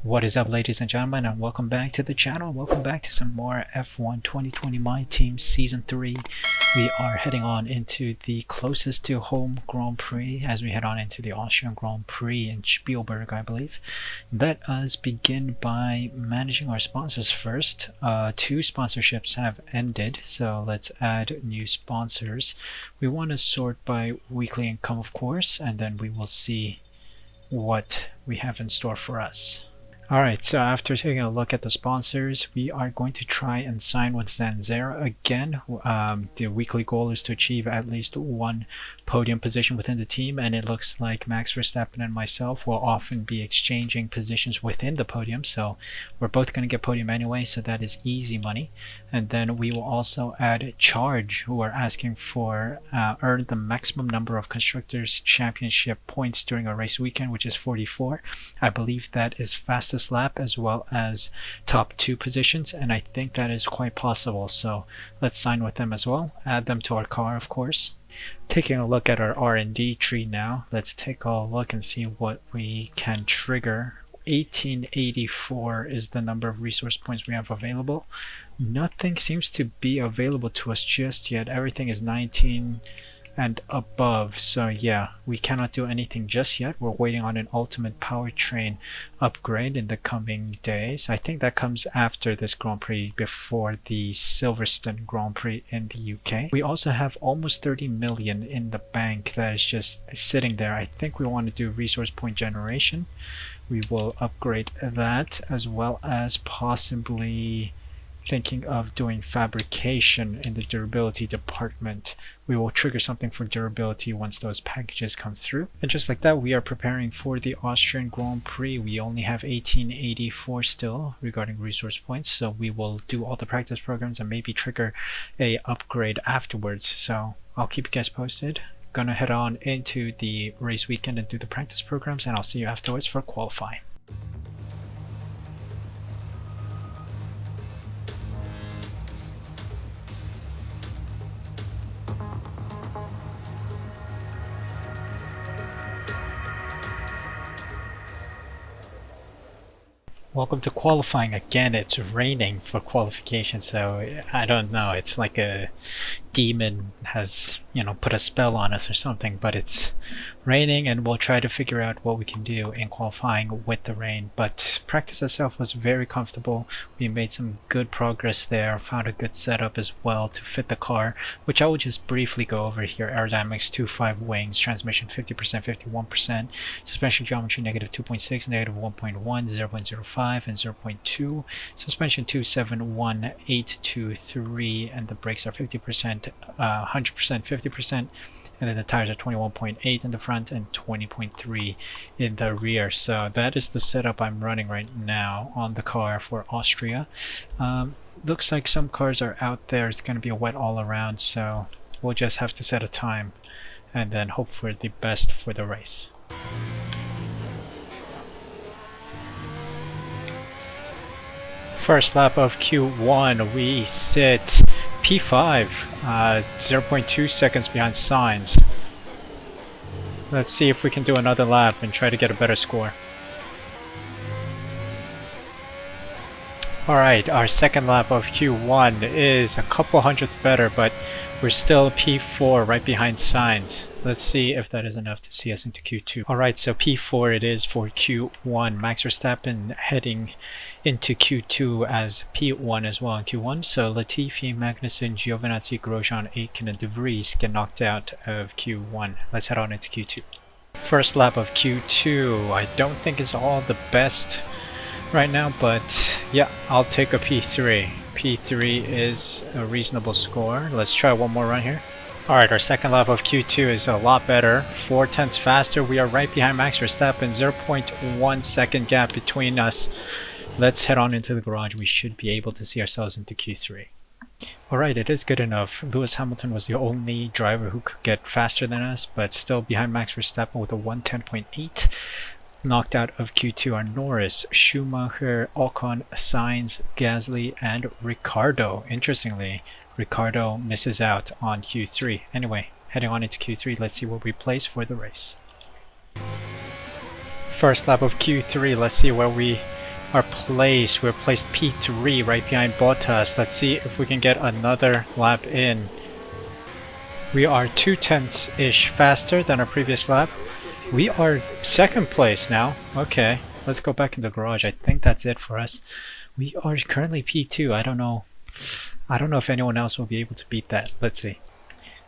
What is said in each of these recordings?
What is up, ladies and gentlemen, and welcome back to the channel. Welcome back to some more F1 2020 My Team Season 3. We are heading on into the closest to home Grand Prix as we head on into the Austrian Grand Prix in Spielberg, I believe. Let us begin by managing our sponsors first. Two sponsorships have ended, so let's add new sponsors. We want to sort by weekly income, of course, and then we will see what we have in store for us. Alright, so after taking a look at the sponsors, we are going to try and sign with Zanzera again. The weekly goal is to achieve at least one podium position within the team, and it looks like Max Verstappen and myself will often be exchanging positions within the podium, so we're both going to get podium anyway, so that is easy money. And then we will also add Charge, who are asking for earn the maximum number of Constructors' Championship points during a race weekend, which is 44. I believe that is fastest lap as well as top 2 positions, and I think that is quite possible, so let's sign with them as well. Add them to our car, of course. Taking a look at our R&D tree now, let's take a look and see what we can trigger. 1884 is the number of resource points we have available. Nothing seems to be available to us just yet. Everything is 19 and above, so yeah, we cannot do anything just yet. We're waiting on an ultimate powertrain upgrade in the coming days. I think that comes after this Grand Prix, before the Silverstone Grand Prix in the UK. We also have almost 30 million in the bank that is just sitting there. I think we want to do resource point generation. We will upgrade that, as well as possibly thinking of doing fabrication in the durability department. We will trigger something for durability once those packages come through. And just like that, we are preparing for the Austrian Grand Prix. We only have 1884 still regarding resource points, so we will do all the practice programs and maybe trigger a upgrade afterwards. So I'll keep you guys posted. Gonna head on into the race weekend and do the practice programs, and I'll see you afterwards for qualifying. Welcome to qualifying again. It's raining for qualification, so I don't know, it's like a demon has, put a spell on us or something, but it's raining and we'll try to figure out what we can do in qualifying with the rain. But practice itself was very comfortable. We made some good progress there, found a good setup as well to fit the car, which I will just briefly go over here. Aerodynamics 2.5 wings, transmission 50%, 51%, suspension geometry negative 2.6, negative 1.1, 0.05 and 0.2, suspension 271.823, and the brakes are 50%, 100%, 50%, and then the tires are 21.8 in the front and 20.3 in the rear. So that is the setup I'm running right now on the car for Austria. Looks like some cars are out there. It's going to be a wet all around, so we'll just have to set a time and then hope for the best for the race. First lap of Q1, we sit P5, 0.2 seconds behind Sainz. Let's see if we can do another lap and try to get a better score. Alright, our second lap of Q1 is a couple hundredths better, but we're still P4 right behind Sainz. Let's see if that is enough to see us into Q2. Alright, so P4 it is for Q1. Max Verstappen heading into Q2 as P1 as well in Q1. So Latifi, Magnussen, Giovinazzi, Grosjean, Aitken, and De Vries get knocked out of Q1. Let's head on into Q2. First lap of Q2, I don't think is all the best right now, but yeah, I'll take a P3. P3 is a reasonable score. Let's try one more run here. Alright, our second lap of Q2 is a lot better. 4/10 faster. We are right behind Max Verstappen. 0.1 second gap between us. Let's head on into the garage. We should be able to see ourselves into Q3. Alright, it is good enough. Lewis Hamilton was the only driver who could get faster than us, but still behind Max Verstappen with a 110.8. Knocked out of Q2 are Norris, Schumacher, Ocon, Sainz, Gasly, and Ricciardo. Interestingly, Ricciardo misses out on Q3. Anyway, heading on into Q3, let's see where we place for the race. First lap of Q3, let's see where we our place. We're placed P3 right behind Bottas. Let's see if we can get another lap in. We are 2/10-ish faster than our previous lap. We are second place now. Okay, let's go back in the garage. I think that's it for us. We are currently P2. I don't know if anyone else will be able to beat that. Let's see.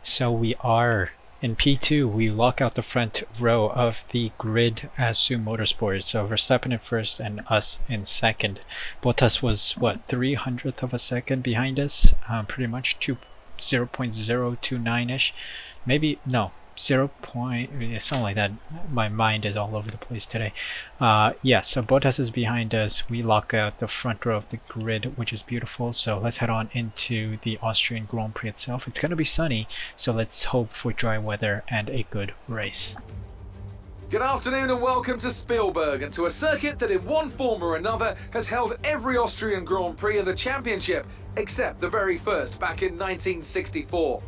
So we are in P2. We lock out the front row of the grid as Su Motorsport. So Verstappen in first and us in second. Bottas was what, 300th of a second behind us? Pretty much 0.029-ish. Maybe no. 0. Something like that. My mind is all over the place today. Yeah, so Bottas is behind us. We lock out the front row of the grid, which is beautiful. So let's head on into the Austrian Grand Prix itself. It's going to be sunny, so let's hope for dry weather and a good race. Good afternoon and welcome to Spielberg, and to a circuit that in one form or another has held every Austrian Grand Prix in the championship, except the very first back in 1964.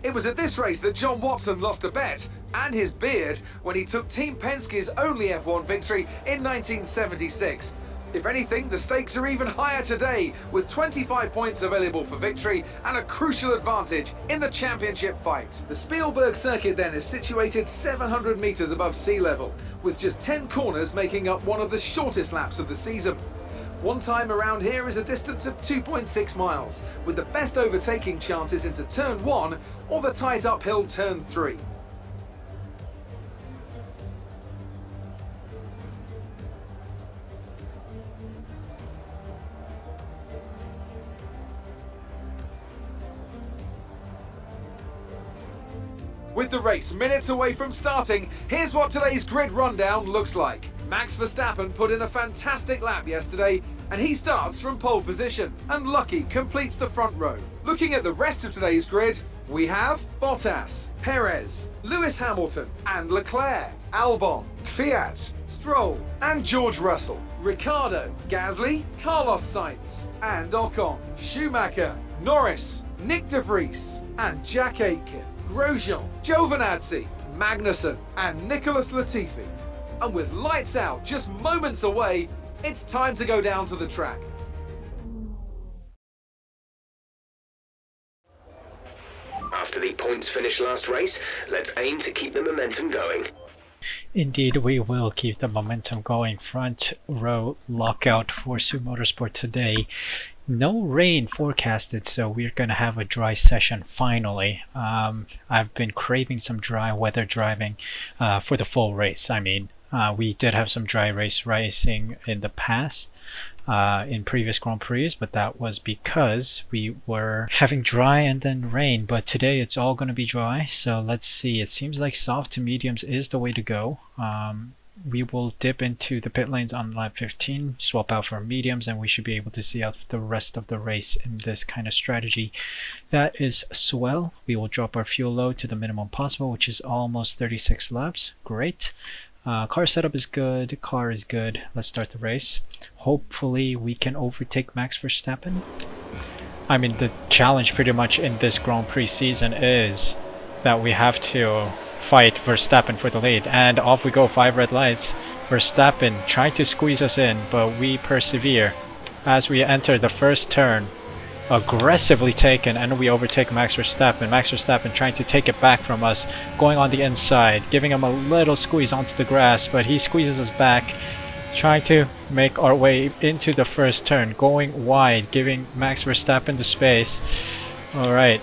It was at this race that John Watson lost a bet and his beard when he took Team Penske's only F1 victory in 1976. If anything, the stakes are even higher today, with 25 points available for victory and a crucial advantage in the championship fight. The Spielberg circuit then is situated 700 metres above sea level, with just 10 corners making up one of the shortest laps of the season. One time around here is a distance of 2.6 miles, with the best overtaking chances into turn 1 or the tight uphill turn 3. With the race minutes away from starting, here's what today's grid rundown looks like. Max Verstappen put in a fantastic lap yesterday, and he starts from pole position, and Lucky completes the front row. Looking at the rest of today's grid, we have Bottas, Perez, Lewis Hamilton and Leclerc, Albon, Kvyat, Stroll and George Russell, Ricciardo, Gasly, Carlos Sainz and Ocon, Schumacher, Norris, Nick de Vries and Jack Aitken, Grosjean, Giovinazzi, Magnussen and Nicholas Latifi. And with lights out just moments away, it's time to go down to the track. After the points finish last race, let's aim to keep the momentum going. Indeed, we will keep the momentum going. Front row lockout for Su Motorsport today. No rain forecasted, so we're going to have a dry session finally. I've been craving some dry weather driving for the full race. I mean, we did have some dry racing in the past, in previous Grand Prix, but that was because we were having dry and then rain. But today it's all going to be dry, so let's see. It seems like soft to mediums is the way to go. We will dip into the pit lanes on lap 15, swap out for mediums, and we should be able to see out the rest of the race in this kind of strategy. That is swell. We will drop our fuel load to the minimum possible, which is almost 36 laps. Great. Car setup is good. Car is good. Let's start the race. Hopefully we can overtake Max Verstappen. I mean, the challenge pretty much in this Grand Prix season is that we have to fight Verstappen for the lead, and off we go. 5 red lights. Verstappen trying to squeeze us in, but we persevere as we enter the first turn. Aggressively taken, and we overtake Max Verstappen. Max Verstappen trying to take it back from us, going on the inside, giving him a little squeeze onto the grass, but he squeezes us back, trying to make our way into the first turn, going wide, giving Max Verstappen the space. Alright,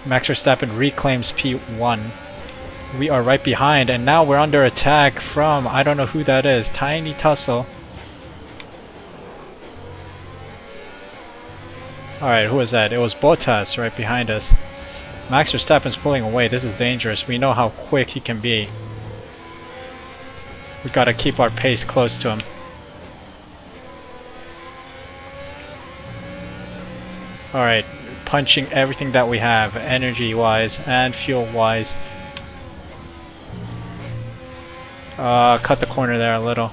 Max Verstappen reclaims P1. We are right behind, and now we're under attack from, I don't know who that is, Tiny Tussle. Alright, who was that? It was Bottas right behind us. Max Verstappen's pulling away. This is dangerous. We know how quick he can be. We gotta keep our pace close to him. Alright, punching everything that we have, energy-wise and fuel-wise. Cut the corner there a little.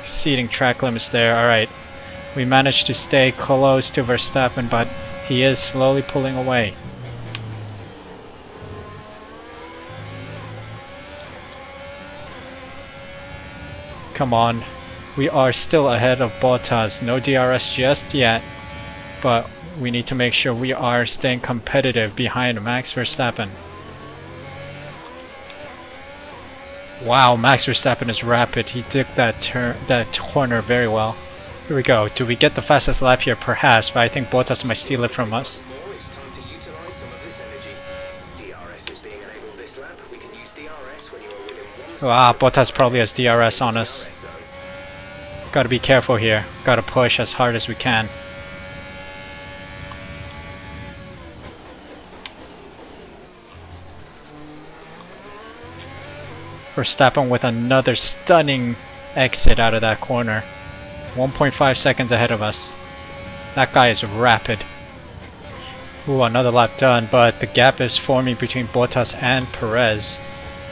Exceeding track limits there. Alright. We managed to stay close to Verstappen, but he is slowly pulling away. Come on. We are still ahead of Bottas. No DRS just yet, but we need to make sure we are staying competitive behind Max Verstappen. Wow, Max Verstappen is rapid. He took that corner very well. Here we go. Do we get the fastest lap here? Perhaps, but I think Bottas might steal it from us. Ah, Bottas probably has DRS on us. Gotta be careful here. Gotta push as hard as we can. Verstappen with another stunning exit out of that corner. 1.5 seconds ahead of us. That guy is rapid. Ooh, another lap done, but the gap is forming between Bottas and Perez.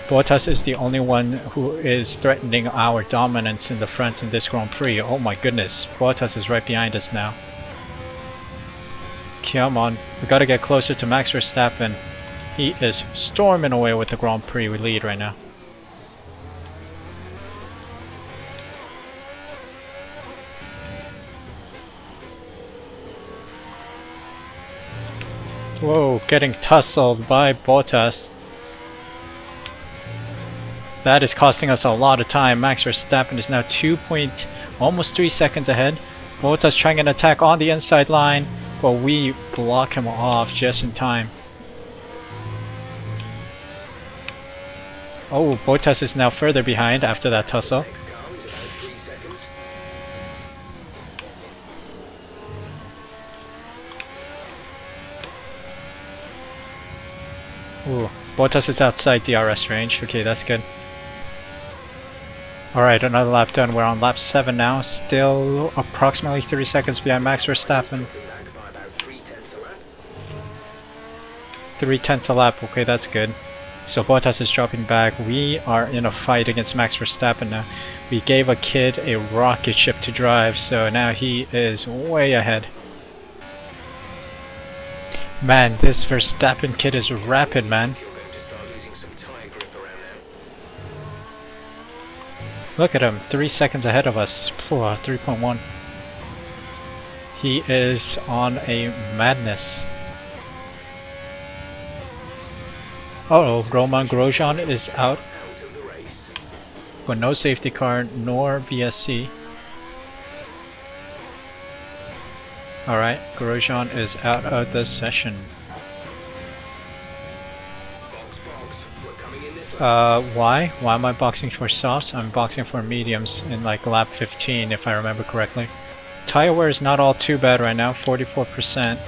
Bottas is the only one who is threatening our dominance in the front in this Grand Prix. Oh my goodness, Bottas is right behind us now. Come on, we gotta get closer to Max Verstappen. He is storming away with the Grand Prix lead right now. Whoa, getting tussled by Bottas. That is costing us a lot of time. Max Verstappen is now almost 3 seconds ahead. Bottas trying an attack on the inside line, but we block him off just in time. Oh, Bottas is now further behind after that tussle. Ooh, Bottas is outside DRS range. Okay, that's good. Alright, another lap done. We're on lap 7 now. Still approximately 3 seconds behind Max Verstappen. 3/10 a lap. Okay, that's good. So Bottas is dropping back. We are in a fight against Max Verstappen now. We gave a kid a rocket ship to drive, so now he is way ahead. Man, this Verstappen kid is rapid, man. Look at him, 3 seconds ahead of us. 3.1. He is on a madness. Uh-oh, Roman Grosjean is out. But no safety car, nor VSC. Alright, Grosjean is out of the session. Why? Why am I boxing for softs? I'm boxing for mediums in like lap 15 if I remember correctly. Tire wear is not all too bad right now, 44%.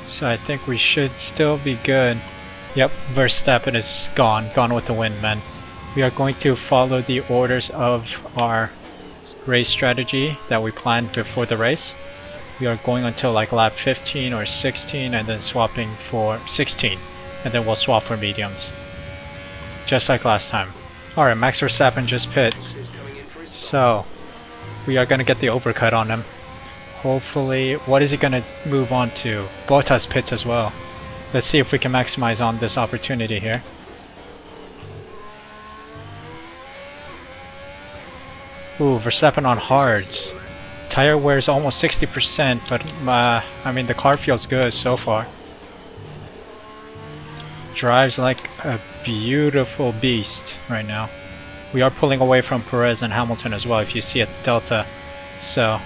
So I think we should still be good. Yep, Verstappen is gone with the wind, man. We are going to follow the orders of our race strategy that we planned before the race. We are going until like lap 15 or 16 and then swapping for 16. And then we'll swap for mediums. Just like last time. Alright, Max Verstappen just pits. So, we are going to get the overcut on him. Hopefully, what is he going to move on to? Bottas pits as well. Let's see if we can maximize on this opportunity here. Ooh, Verstappen on hards. Tire wear is almost 60%, but I mean the car feels good so far. Drives like a beautiful beast right now. We are pulling away from Perez and Hamilton as well, if you see at the Delta. So,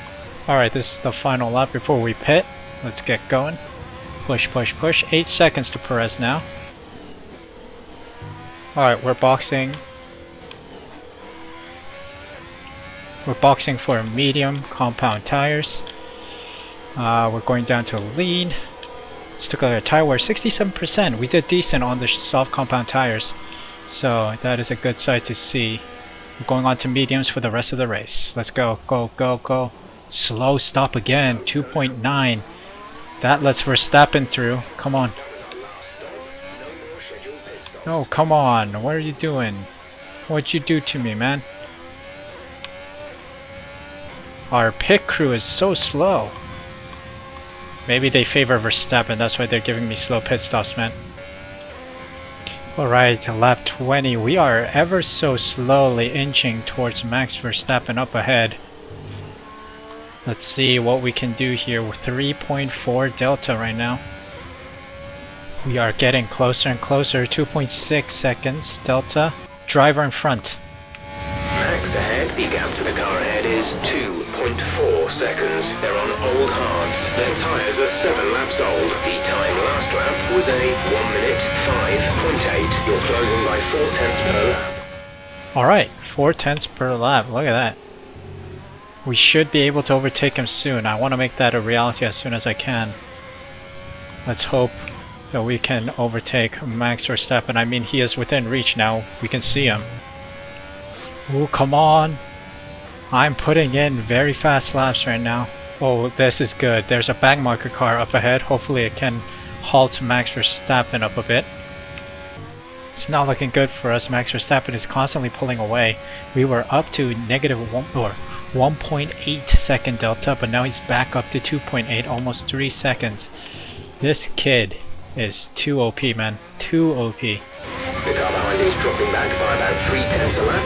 alright, this is the final lap before we pit. Let's get going. Push, push, push. 8 seconds to Perez now. Alright, we're boxing. We're boxing for medium compound tires. We're going down to lean. Let's take a look at tire wear. 67%. We did decent on the soft compound tires. So that is a good sight to see. We're going on to mediums for the rest of the race. Let's go, go, go, go. Slow stop again. 2.9. That lets Verstappen through. Come on. No, come on. What are you doing? What'd you do to me, man? Our pit crew is so slow. Maybe they favor Verstappen. That's why they're giving me slow pit stops, man. Alright, lap 20. We are ever so slowly inching towards Max Verstappen up ahead. Let's see what we can do here. We're 3.4 delta right now. We are getting closer and closer. 2.6 seconds delta. Driver in front. Max ahead. The gap to the car ahead is 2.4 seconds. They're on old hards. Their tyres are 7 laps old. The time last lap was a 1 minute 5.8. You're closing by 4 tenths per lap. Alright, 4 tenths per lap. Look at that. We should be able to overtake him soon. I want to make that a reality as soon as I can. Let's hope that we can overtake Max Verstappen. I mean, he is within reach now. We can see him. Oh, come on. I'm putting in very fast laps right now. Oh, this is good. There's a backmarker car up ahead. Hopefully it can halt Max Verstappen up a bit. It's not looking good for us. Max Verstappen is constantly pulling away. We were up to -1.8 second delta, but now he's back up to 2.8, almost 3 seconds. This kid is too OP, man. Too OP. The car behind is dropping back by about 3 tenths a lap.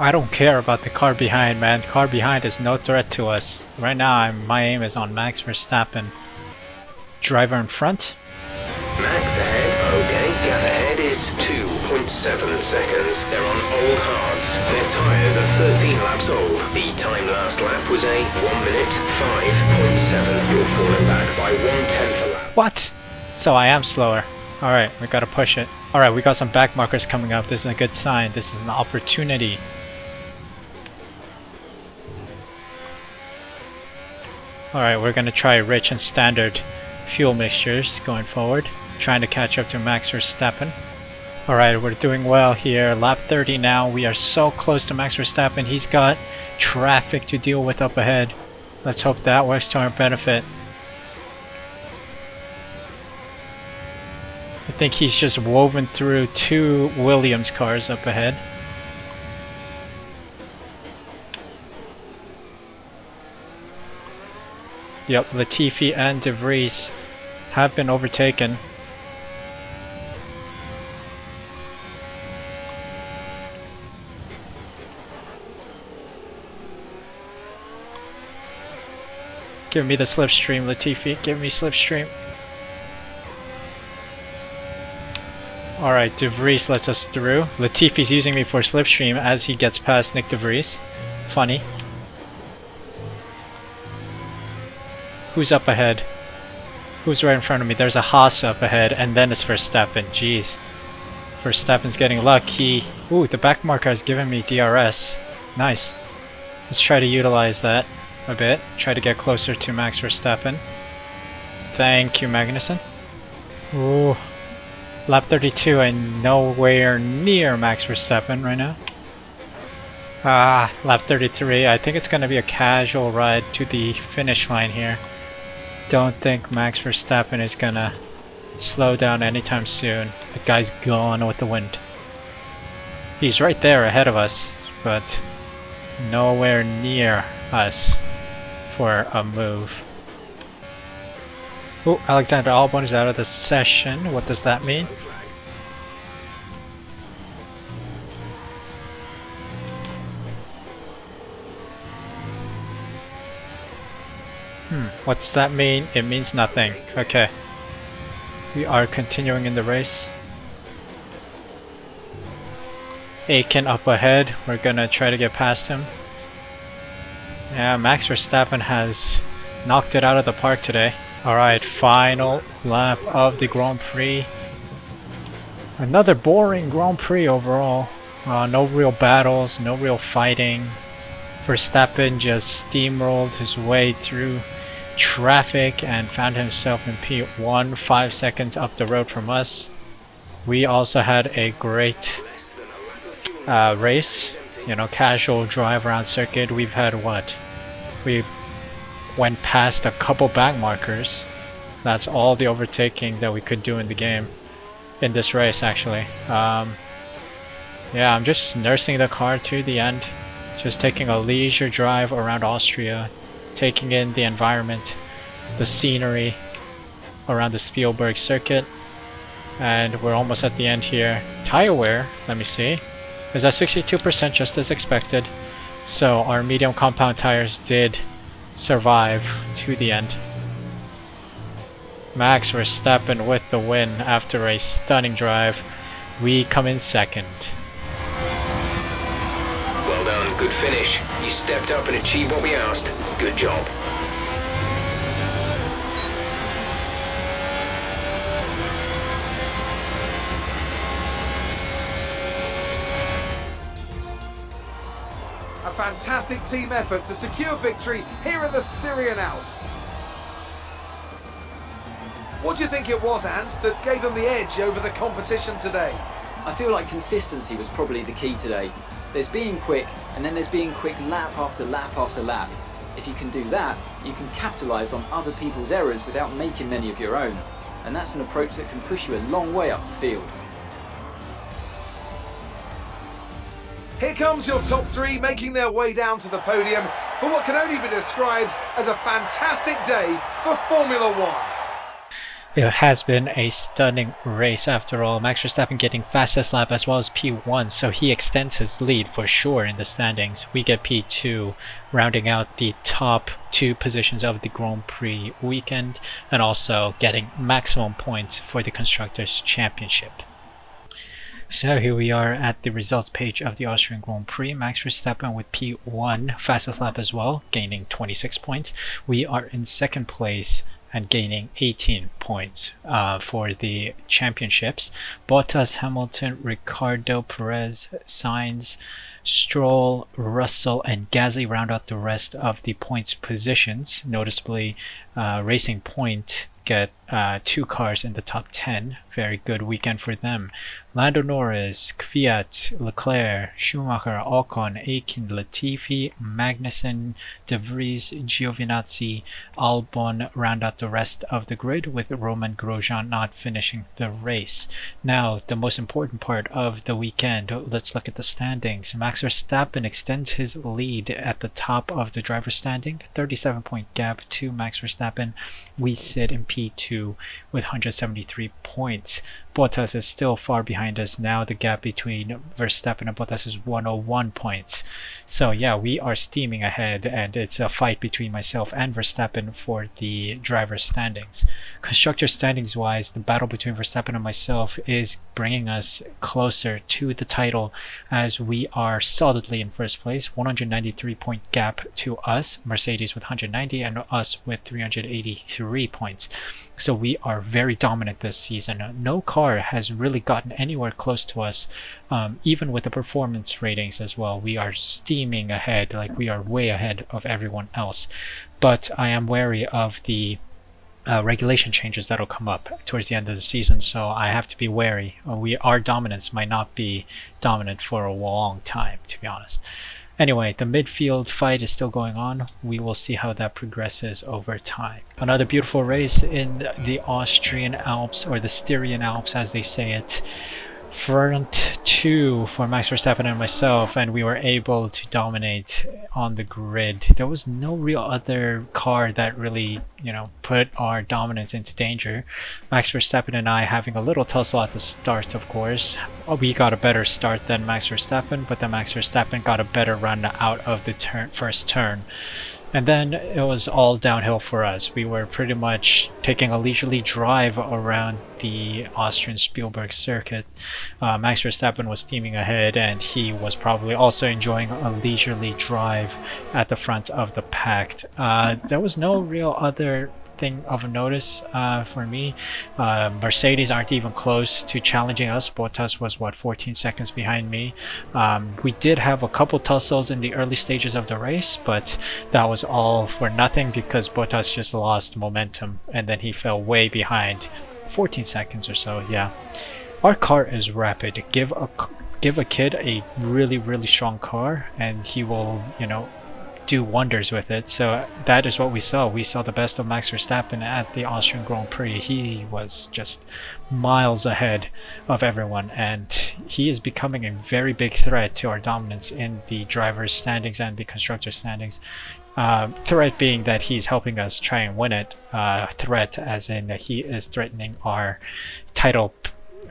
I don't care about the car behind, man. The car behind is no threat to us. Right now, my aim is on Max Verstappen. Driver in front. Max ahead. Okay, gap ahead is 2.7 seconds. They're on old hards. Their tyres are 13 laps old. The time last lap was a 1 minute 5.7. You're falling back by 1 tenth a lap. What? So I am slower. Alright, we gotta push it. Alright, we got some back markers coming up. This is a good sign. This is an opportunity. Alright, we're gonna try rich and standard fuel mixtures going forward. Trying to catch up to Max Verstappen. Alright, we're doing well here. Lap 30 now. We are so close to Max Verstappen. He's got traffic to deal with up ahead. Let's hope that works to our benefit. I think he's just woven through 2 Williams cars up ahead. Yep, Latifi and De Vries have been overtaken. Give me the slipstream, Latifi. Give me slipstream. Alright, De Vries lets us through. Latifi's using me for slipstream as he gets past Nick De Vries. Funny. Who's up ahead? Who's right in front of me? There's a Haas up ahead, and then it's Verstappen. Jeez. Verstappen's getting lucky. Ooh, the back marker has given me DRS. Nice. Let's try to utilize that a bit. Try to get closer to Max Verstappen. Thank you, Magnussen. Ooh. Lap 32 and nowhere near Max Verstappen right now. Ah, lap 33. I think it's going to be a casual ride to the finish line here. Don't think Max Verstappen is going to slow down anytime soon. The guy's gone with the wind. He's right there ahead of us, but nowhere near us for a move. Oh, Alexander Albon is out of the session. What does that mean? What does that mean? It means nothing. Okay. We are continuing in the race. Aiken up ahead. We're gonna try to get past him. Yeah, Max Verstappen has knocked it out of the park today. Alright, final lap of the Grand Prix. Another boring Grand Prix overall. No real battles, no real fighting. Verstappen just steamrolled his way through traffic and found himself in P1 5 seconds up the road from us. We also had a great race, you know, casual drive around circuit. We've had what? We went past a couple back markers. That's all the overtaking that we could do in the game, in this race actually. Yeah, I'm just nursing the car to the end, just taking a leisure drive around Austria, taking in the environment, the scenery around the Spielberg circuit. and we're almost at the end here. Tire wear, let me see, is at 62%, just as expected. So our medium compound tires did survive to the end. Max Verstappen with the win after a stunning drive. We come in second. Well done, good finish. You stepped up and achieved what we asked. Good job. A fantastic team effort to secure victory here in the Styrian Alps. What do you think it was, Ant, that gave them the edge over the competition today? I feel like consistency was probably the key today. There's being quick, and then there's being quick lap after lap after lap. If you can do that, you can capitalise on other people's errors without making many of your own. And that's an approach that can push you a long way up the field. Here comes your top three making their way down to the podium for what can only be described as a fantastic day for Formula One. It has been a stunning race after all. Max Verstappen getting fastest lap as well as P1, so he extends his lead for sure in the standings. We get P2, rounding out the top two positions of the Grand Prix weekend, and also getting maximum points for the Constructors' Championship. So here we are at the results page of the Austrian Grand Prix. Max Verstappen with P1, fastest lap as well, gaining 26 points. We are in second place and gaining 18 points for the championships. Bottas, Hamilton, Ricardo, Perez, Sainz, Stroll, Russell, and Gasly round out the rest of the points positions. Noticeably, Racing Point get 2 cars in the top 10. Very good weekend for them. Lando Norris, Kvyat, Leclerc, Schumacher, Ocon, Akin, Latifi, Magnussen, De Vries, Giovinazzi, Albon round out the rest of the grid, with Roman Grosjean not finishing the race. Now, the most important part of the weekend, let's look at the standings. Max Verstappen extends his lead at the top of the driver's standing, 37-point gap to Max Verstappen. We sit in P2 with 173 points. Bottas is still far behind us now. The gap between Verstappen and Bottas is 101 points. So yeah, we are steaming ahead, and it's a fight between myself and Verstappen for the driver's standings. Constructor standings wise, the battle between Verstappen and myself is bringing us closer to the title, as we are solidly in first place, 193 point gap to us, Mercedes with 190 and us with 383 points. So we are very dominant this season. No car has really gotten anywhere close to us, even with the performance ratings as well. We are steaming ahead, like we are way ahead of everyone else. But I am wary of the regulation changes that'll come up towards the end of the season, so I have to be wary. Our dominance might not be dominant for a long time, to be honest. Anyway, the midfield fight is still going on. We will see how that progresses over time. Another beautiful race in the Austrian Alps, or the Styrian Alps as they say it. Front two for Max Verstappen and myself, and we were able to dominate on the grid. There was no real other car that really, put our dominance into danger. Max Verstappen and I having a little tussle at the start, of course. We got a better start than Max Verstappen, but then Max Verstappen got a better run out of the first turn. And then it was all downhill for us. We were pretty much taking a leisurely drive around the Austrian Spielberg circuit. Max Verstappen was steaming ahead, and he was probably also enjoying a leisurely drive at the front of the pack. There was no real other thing of notice for me. Mercedes aren't even close to challenging us. Bottas was 14 seconds behind me. We did have a couple tussles in the early stages of the race, but that was all for nothing because Bottas just lost momentum and then he fell way behind, 14 seconds or so. Yeah, our car is rapid. Give a kid a really strong car and he will do wonders with it. So that is what we saw. We saw the best of Max Verstappen at the Austrian Grand Prix. He was just miles ahead of everyone, and he is becoming a very big threat to our dominance in the drivers' standings and the constructors' standings. Threat being that he's helping us try and win it. Threat as in that he is threatening our title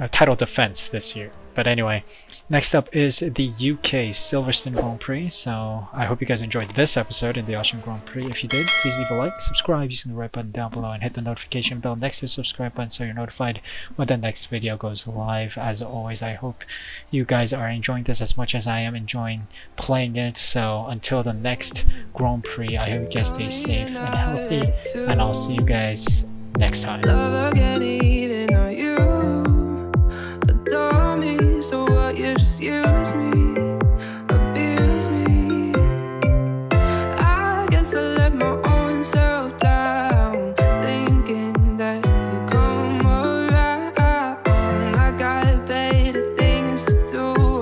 title defense this year. But anyway, next up is the UK Silverstone Grand Prix. So I hope you guys enjoyed this episode in the Austrian Grand Prix. If you did, please leave a like, subscribe using the right button down below, and hit the notification bell next to the subscribe button so you're notified when the next video goes live. As always, I hope you guys are enjoying this as much as I am enjoying playing it. So until the next Grand Prix, I hope you guys stay safe and healthy, and I'll see you guys next time.